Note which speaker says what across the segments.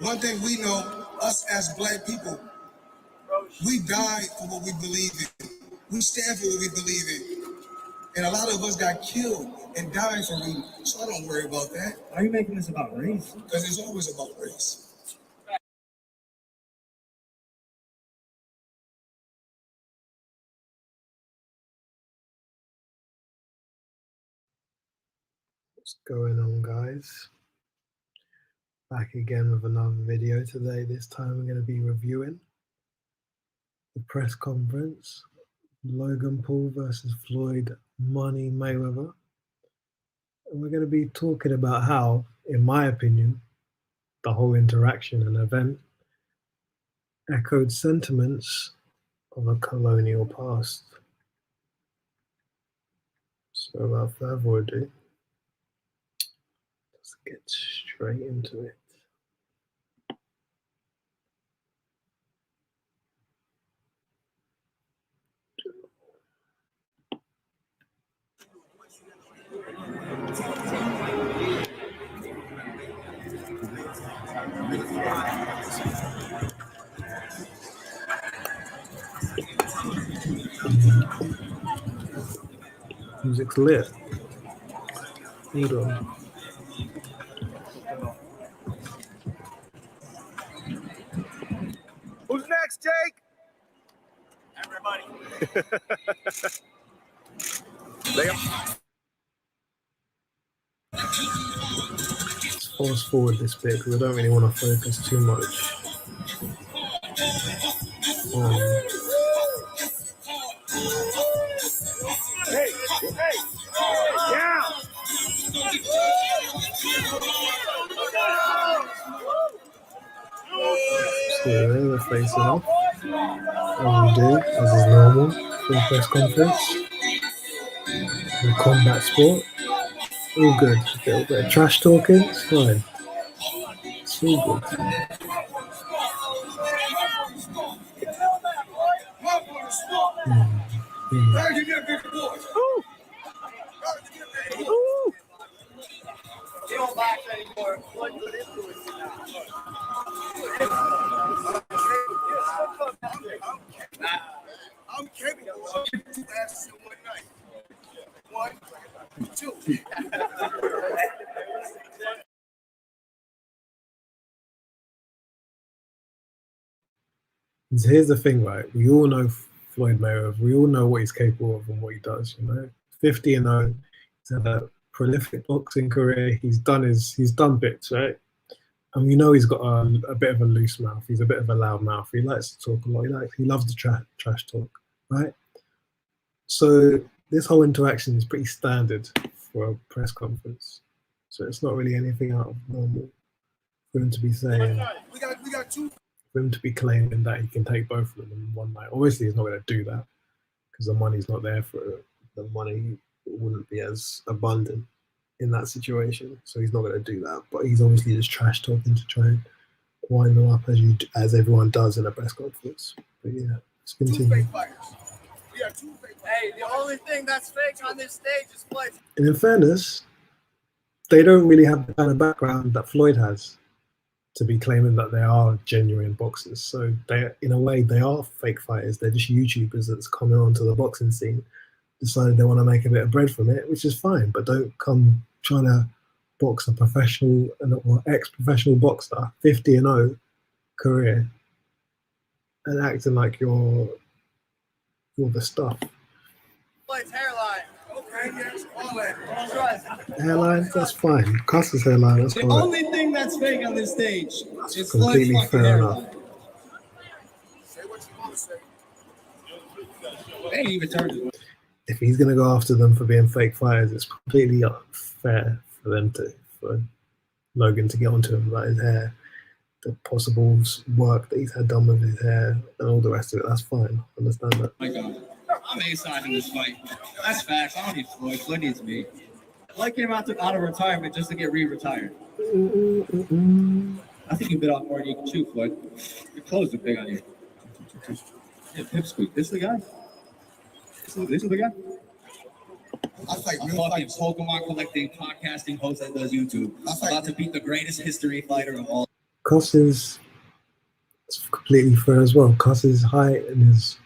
Speaker 1: One thing we know, us as black people, we die for what we believe in. We stand for what we believe in. And a lot of us got killed and died for reading. So I don't worry about that.
Speaker 2: Why are you making this about race?
Speaker 1: Because it's always about race.
Speaker 3: What's going on, guys? Back again with another video today. This time we're going to be reviewing the press conference, Logan Paul versus Floyd Mayweather. And we're going to be talking about how, in my opinion, the whole interaction and event echoed sentiments of a colonial past. So without further ado, let's get straight into it. Music's lit. Hold on.
Speaker 4: Who's next, Jake?
Speaker 5: Everybody.
Speaker 3: Let's fast forward this bit because I don't really want to focus too much on
Speaker 4: Hey, down.
Speaker 3: so they're facing off as we do, as is normal for a press conference. The combat sport, all good. A little bit of trash talking, it's fine. It's all good.
Speaker 5: You don't box anymore. What good influence you now?
Speaker 1: I'm capable of getting two asses in one night. 1, 2.
Speaker 3: So here's the thing, right? We all know Floyd Mayweather. We all know what he's capable of and what he does. 50-0. He's had a prolific boxing career. He's done bits, right? And we know he's got a bit of a loose mouth. He's a bit of a loud mouth. He likes to talk a lot. He loves the trash talk, right? So this whole interaction is pretty standard for a press conference. So it's not really anything out of normal for him to be saying.
Speaker 1: We got 2.
Speaker 3: For him to be claiming that he can take both of them in one night. Obviously, he's not going to do that because the money's not there for it. The money wouldn't be as abundant in that situation, so he's not going to do that. But he's obviously just trash talking to try and wind them up as everyone does in a press conference. But yeah, let's continue.
Speaker 1: 2 fake fighters. We have 2 fake fighters.
Speaker 5: Hey, the only thing that's fake on this stage is Floyd.
Speaker 3: And in fairness, they don't really have the kind of background that Floyd has to be claiming that they are genuine boxers. So they, in a way, they are fake fighters. They're just YouTubers that's coming onto the boxing scene, decided they want to make a bit of bread from it, which is fine, but don't come trying to box a professional or ex-professional boxer, 50-0 career, and acting like you're the stuff.
Speaker 5: Floyd's hairline.
Speaker 1: Okay, yes, all that.
Speaker 3: Hairline, that's fine. Cuss's hairline, that's
Speaker 2: The
Speaker 3: fine.
Speaker 2: only thing that's fake on this stage is Floyd's
Speaker 3: Completely
Speaker 2: fucking
Speaker 3: fair
Speaker 2: hairline.
Speaker 3: enough.
Speaker 1: Say what you want to say.
Speaker 2: They ain't even turned.
Speaker 3: If he's going to go after them for being fake fighters, it's completely fair for Logan to get onto him about his hair, the possible work that he's had done with his hair, and all the rest of it. That's fine. I understand that.
Speaker 2: My God. I'm A-side in this fight. That's facts. I don't need Floyd. Floyd needs me. Floyd came out of retirement just to get re-retired. I think you bit off more than you can chew, Floyd. Your clothes look big on you. Yeah, Pipsqueak. This the guy? This is the guy?
Speaker 1: I fight
Speaker 2: A
Speaker 1: real
Speaker 2: fucking
Speaker 1: fights.
Speaker 2: Pokemon collecting, podcasting host that does YouTube. About to beat the greatest history fighter of all.
Speaker 3: Cos is completely fair as well. Cos his height and his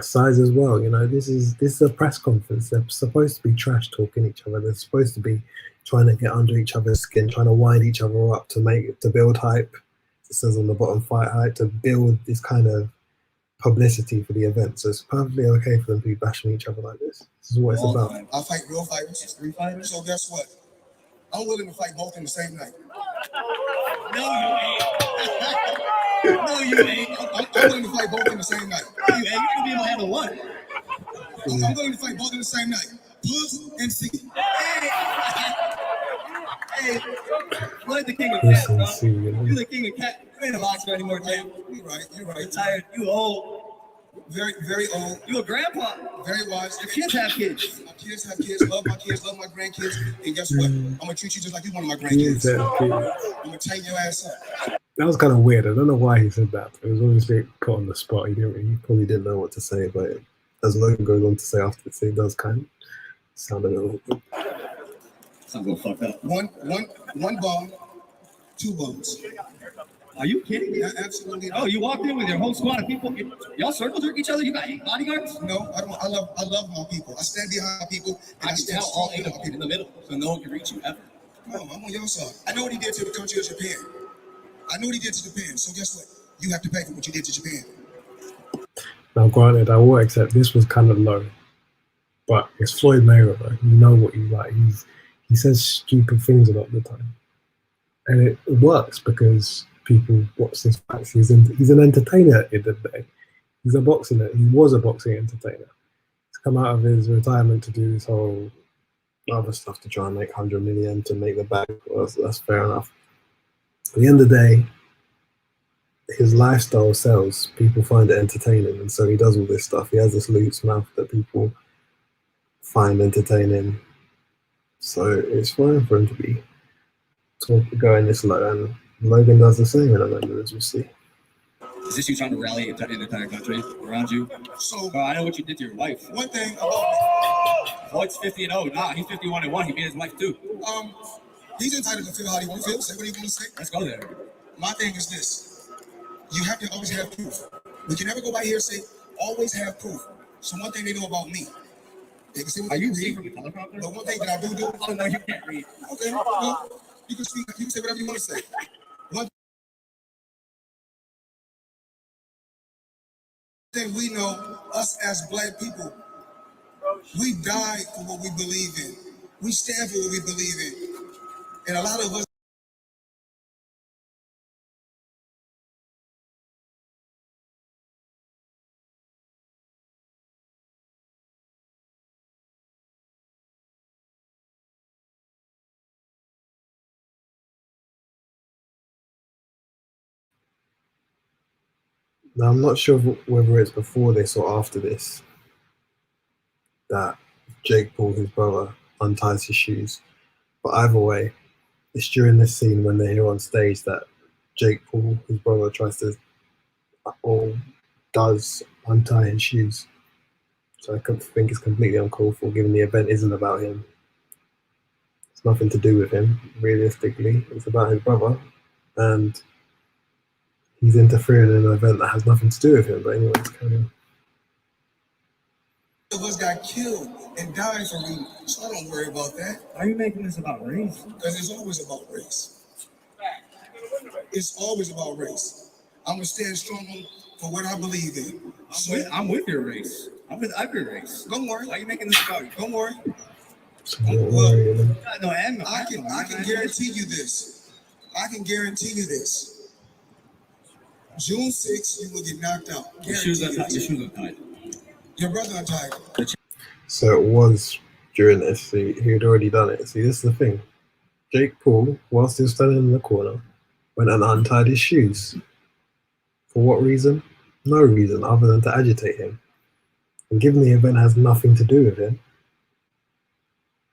Speaker 3: size as well. You know, this is a press conference. They're supposed to be trash talking each other. They're supposed to be trying to get under each other's skin, trying to wind each other up to build hype. It says on the bottom, fight hype, to build this kind of publicity for the event. So it's perfectly okay for them to be bashing each other like this. This is what it's about.
Speaker 1: I fight real fighters. Street fighters. So guess what? I'm willing to fight both in the same night.
Speaker 5: No, you ain't. No, you ain't.
Speaker 1: I'm willing to fight both in the same night.
Speaker 5: No, you ain't. You can be able to handle one.
Speaker 1: I'm willing to fight both in the same night. Puss and C.
Speaker 5: Hey, Floyd the king of
Speaker 3: Puss
Speaker 5: cats,
Speaker 3: and
Speaker 5: bro.
Speaker 3: C, you know?
Speaker 5: You're the king of cats. You ain't a boxer anymore, Jay.
Speaker 1: You're right. You're
Speaker 5: You're
Speaker 1: right.
Speaker 5: tired. You old.
Speaker 1: Very, very old.
Speaker 5: You a grandpa.
Speaker 1: Very wise.
Speaker 5: Your kids have kids.
Speaker 1: My kids have kids. Love my kids. Love my grandkids. And guess what? I'm gonna treat you just like you're one of my grandkids.
Speaker 3: Exactly.
Speaker 1: I'm gonna tighten your ass up.
Speaker 3: That was kind of weird. I don't know why he said that. It was obviously put on the spot. He probably didn't know what to say, but as Logan goes on to say afterwards, it does kind of sound a little.
Speaker 5: Something fucked up.
Speaker 1: One bomb, two bombs.
Speaker 5: Are you kidding me?
Speaker 1: Yeah, absolutely.
Speaker 5: Oh, you walked in with your whole squad of people. Y'all circle jerk each other? You got 8 bodyguards?
Speaker 1: No, I don't. I love my people. I stand behind my people. And
Speaker 5: I can
Speaker 1: stand
Speaker 5: tell all
Speaker 1: strong
Speaker 5: 8 of them in the middle, so no one can reach you ever.
Speaker 1: No, I'm on your side. I know what he did to the country of Japan. I know what he did to Japan. So guess what? You have to pay for what you did to Japan.
Speaker 3: Now, granted, I will accept this was kind of low, but it's Floyd Mayweather. You know what he's like. He says stupid things a lot of the time, and it works because people watch this fight. He's an entertainer at the end of the day. He was a boxing entertainer. He's come out of his retirement to do this whole other stuff to try and make 100 million to make the bag. Well, that's fair enough. At the end of the day, his lifestyle sells. People find it entertaining, and so he does all this stuff. He has this loose mouth that people find entertaining. So it's fine for him to be going this low, and Logan does the same in a moment, as we'll see.
Speaker 5: Is this you trying to rally the entire country around you?
Speaker 1: So
Speaker 5: I know what you did to your wife.
Speaker 1: one thing about
Speaker 5: Floyd's 50-0. Nah, he's 51-1. He beat his wife too.
Speaker 1: he's entitled to feel how he wants to feel. Say what he wants to say.
Speaker 5: Let's go there.
Speaker 1: My thing is this: you have to always have proof. We can never go by here and say always have proof. So one thing they know about me, they can say what
Speaker 5: Are
Speaker 1: they
Speaker 5: you
Speaker 1: can
Speaker 5: reading
Speaker 1: see.
Speaker 5: from the teleprompter?
Speaker 1: But one thing that I do.
Speaker 5: Oh no, you can't read.
Speaker 1: Okay, well, you can speak. You can say whatever you want to say. One thing we know, us as black people, we die for what we believe in. We stand for what we believe in. And a lot of us.
Speaker 3: Now, I'm not sure whether it's before this or after this that Jake Paul, his brother, unties his shoes. But either way, it's during this scene when they're here on stage that Jake Paul, his brother, tries to or does untie his shoes. So I think it's completely uncalled for, given the event isn't about him. It's nothing to do with him, realistically. It's about his brother, and he's interfering in an event that has nothing to do with him. But anyway, it's kind
Speaker 1: Of us got killed and died for reading, so I don't worry about that.
Speaker 5: Why are you making this about race?
Speaker 1: Because it's always about race. It's always about race. I'm gonna stand strong for what I believe in. So
Speaker 5: I'm with your race. I'm with every race.
Speaker 1: don't worry.
Speaker 5: Why are you making this about?
Speaker 1: Don't worry.
Speaker 3: so don't worry, you know.
Speaker 5: No, and
Speaker 1: I can guarantee you this. I can guarantee you this. June 6th, you will get knocked out.
Speaker 5: Your shoes
Speaker 1: Guarantee
Speaker 5: untied. Your
Speaker 1: it.
Speaker 5: shoes untied.
Speaker 1: Your brother untied.
Speaker 3: So it was during this. See, he had already done it. See, this is the thing. Jake Paul, whilst he was standing in the corner, went and untied his shoes. For what reason? No reason other than to agitate him. And given the event has nothing to do with him,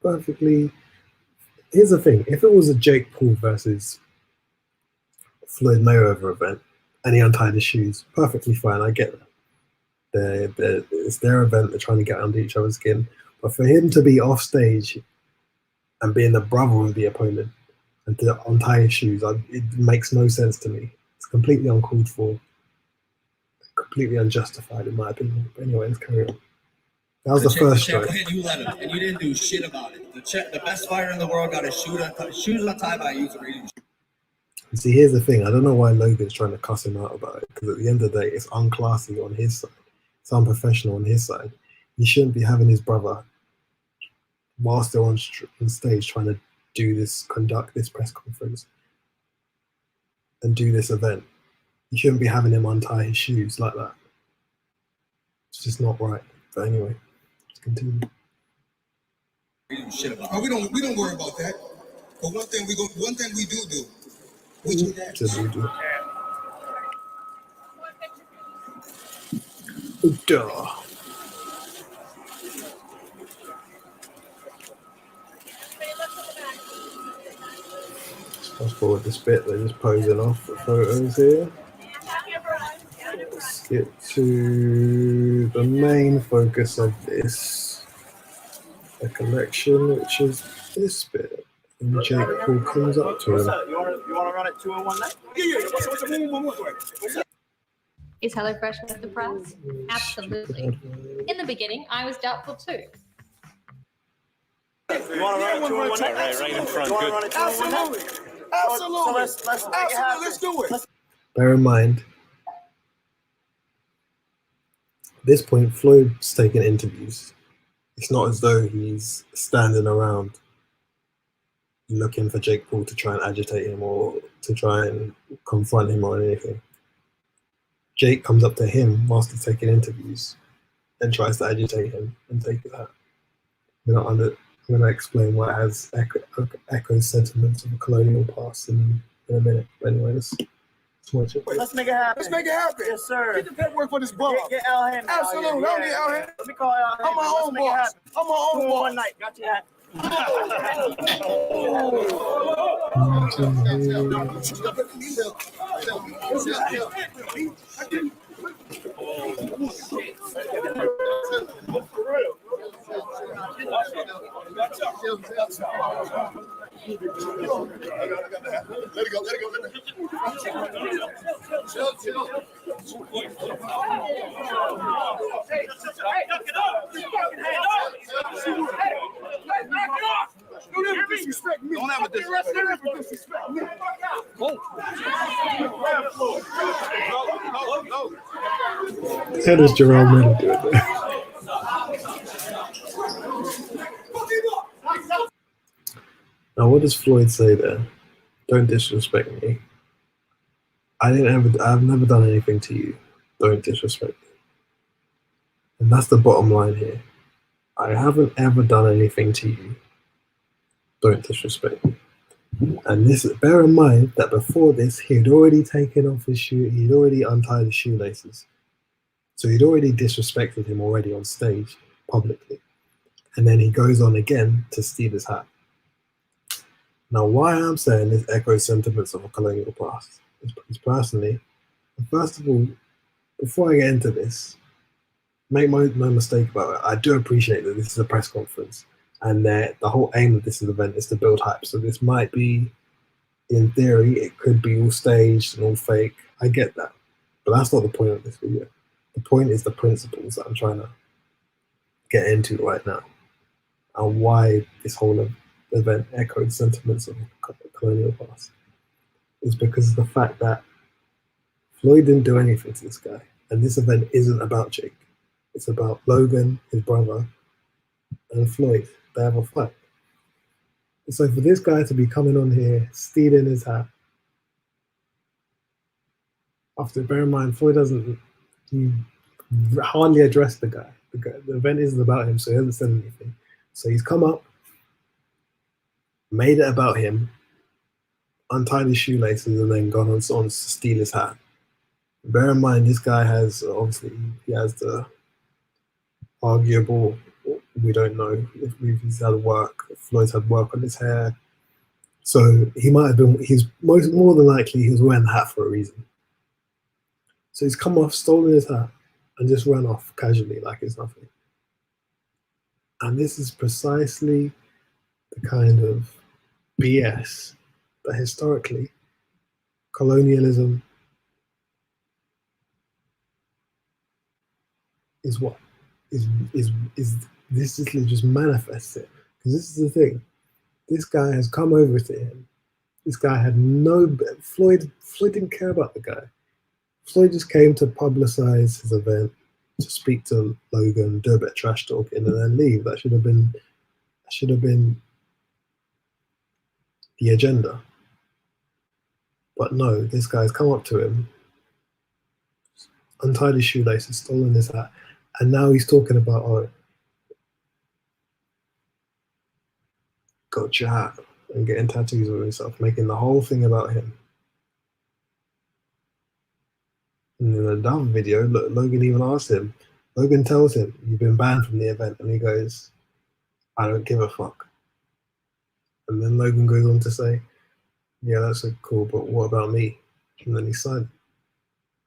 Speaker 3: perfectly. Here's the thing: if it was a Jake Paul versus Floyd Mayweather event, and he untied his shoes, perfectly fine. I get that. It's their event. They're trying to get under each other's skin. But for him to be off stage and being the brother of the opponent, and to untie his shoes. It makes no sense to me. It's completely uncalled for, completely unjustified in my opinion. But anyway, let's carry on. That was the first
Speaker 6: champ
Speaker 3: strike.
Speaker 6: hit, you let him, and you didn't do shit about it. The best fighter in the world got his shoes untied by you for eating.
Speaker 3: See, here's the thing. I don't know why Logan's trying to cuss him out about it, because at the end of the day, it's unclassy on his side. It's unprofessional on his side. He shouldn't be having his brother, whilst they're on stage, trying to conduct this press conference and do this event. You shouldn't be having him untie his shoes like that. It's just not right. But anyway, let's continue.
Speaker 1: Oh, we don't worry about that. But one thing we do, we do that.
Speaker 3: Just do. Duh. Fast forward this bit, they're just posing off the photos here. Let's get to the main focus of this, the collection, which is this bit. And Jake Paul comes up to him.
Speaker 5: You want to run it 201 night? Yeah.
Speaker 7: Is HelloFresh worth the price? Absolutely. In the beginning, I was doubtful too.
Speaker 5: You want to run it 201 night? Right in front. Good. Absolutely. So let's make it happen. Let's do it.
Speaker 3: Bear in mind, at this point, Floyd's taking interviews. It's not as though he's standing around looking for Jake Paul to try and agitate him or to try and confront him or anything. Jake comes up to him whilst he's taking interviews and tries to agitate him and take that. I'm going to explain why it has echoes sentiments of a colonial past in a minute. But anyway, let's watch it.
Speaker 5: Let's make it happen.
Speaker 4: Let's make it happen.
Speaker 5: Yes, sir.
Speaker 4: Get the paperwork for this ball.
Speaker 5: Get Al Hammond.
Speaker 4: Absolutely.
Speaker 5: I'll
Speaker 4: get Al Hammond.
Speaker 5: Let me call Al Hammond.
Speaker 4: I'm my own boss. I'm my own
Speaker 5: 201
Speaker 4: boss.
Speaker 5: night. Got you hat.
Speaker 4: Don't ever disrespect me.
Speaker 3: How does Gerald Miller do it there? Now, what does Floyd say there? Don't disrespect me. I've never done anything to you. Don't disrespect me. And that's the bottom line here. I haven't ever done anything to you. Don't disrespect me. And this, bear in mind that before this, he had already taken off his shoe. He'd already untied his shoelaces. So he'd already disrespected him already on stage, publicly. And then he goes on again to steal his hat. Now, why I'm saying this echoes sentiments of a colonial past is personally, first of all, before I get into this, make no mistake about it, I do appreciate that this is a press conference and that the whole aim of this event is to build hype. So this might be, in theory, it could be all staged and all fake. I get that. But that's not the point of this video. The point is the principles that I'm trying to get into right now and why this whole event echoed sentiments of colonial past. Is because of the fact that Floyd didn't do anything to this guy. And this event isn't about Jake. It's about Logan, his brother, and Floyd. They have a fight. So for this guy to be coming on here, stealing his hat, after, bear in mind, Floyd he hardly addressed the guy. The event isn't about him, so he hasn't said anything. So he's come up, made it about him, untied his shoelaces, and then gone on to steal his hat. Bear in mind, this guy has, obviously, he has the arguable, we don't know if he's had work, if Floyd's had work on his hair. So he might have been, more than likely, he was wearing the hat for a reason. So he's come off, stolen his hat, and just run off casually like it's nothing. And this is precisely the kind of BS that historically, colonialism is what is this literally just manifests it. Because this is the thing. This guy has come over to him. This guy had no Floyd didn't care about the guy. Floyd just came to publicize his event, to speak to Logan, do a bit of trash talking, and then leave. That should have been the agenda. But no, this guy's come up to him, untied his shoelaces, stolen his hat, and now he's talking about, oh, got your hat, and getting tattoos of himself, making the whole thing about him. And in another video, look, Logan even asked him, Logan tells him, you've been banned from the event, and he goes, I don't give a fuck. And then Logan goes on to say, yeah, that's cool, but what about me? And then he signed.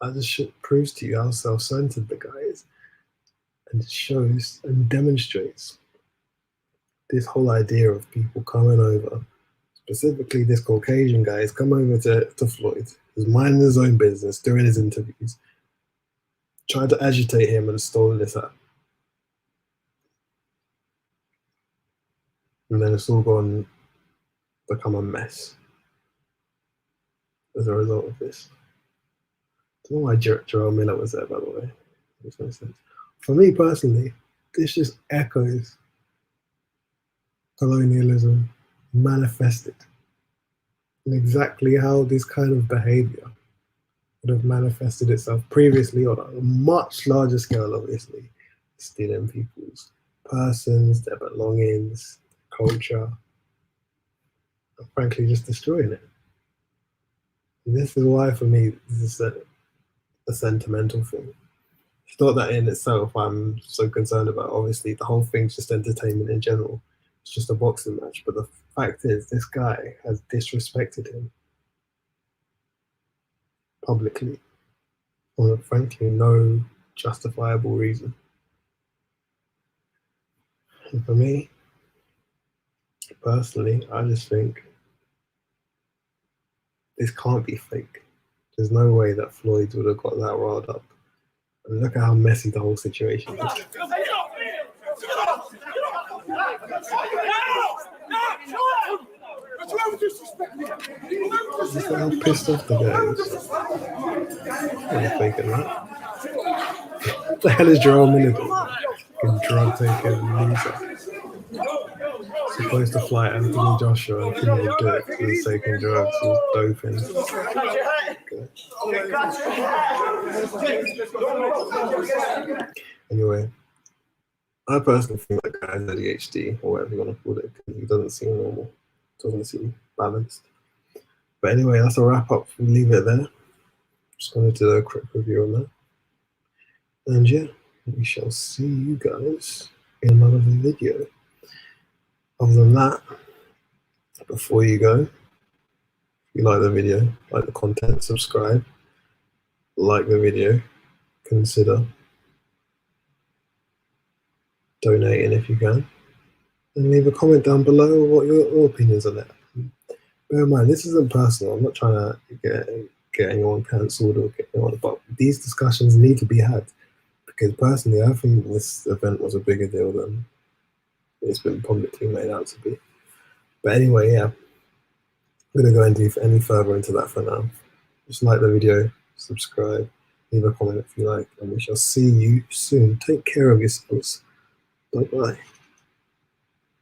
Speaker 3: That just proves to you how self-centered the guy is. And it shows and demonstrates this whole idea of people coming over, specifically this Caucasian guy has come over to Floyd, he's minding his own business, doing his interviews, trying to agitate him and stolen this hat. And then it's all gone, become a mess as a result of this. I don't know why Jerome Miller was there, by the way. Makes no sense. For me personally, this just echoes colonialism manifested, and exactly how this kind of behavior would have manifested itself previously on a much larger scale, obviously, stealing people's persons, their belongings, culture, and frankly just destroying it. And this is why, for me, this is a sentimental thing. It's not that in itself I'm so concerned about. Obviously, the whole thing's just entertainment in general. It's just a boxing match. But the fact is, this guy has disrespected him publicly for, frankly, no justifiable reason. And for me, personally, I just think this can't be fake. There's no way that Floyd would have got that riled up. And look at how messy the whole situation is. Look at how pissed off the guy is. I'm faking that. What the hell is Jerome Miller doing? Fucking drug taking loser. Supposed to fly Anthony Joshua and couldn't even do it for the sake of drugs and doping. Okay. Anyway, I personally think that guy has ADHD or whatever you want to call it, because he doesn't seem normal, doesn't seem balanced. But anyway, that's a wrap up. We'll leave it there. Just going to do a quick review on that. And yeah, we shall see you guys in another video. Other than that, before you go, if you like the video, like the content, subscribe, like the video, consider donating if you can, and leave a comment down below what your opinions on it. Bear in mind, this isn't personal. I'm not trying to get anyone cancelled or get anyone, but these discussions need to be had, because personally, I think this event was a bigger deal than it's been publicly made out to be. But anyway, yeah, I'm going to go into any further into that for now. Just like the video, subscribe, leave a comment if you like, and we shall see you soon. Take care of yourselves. Bye-bye.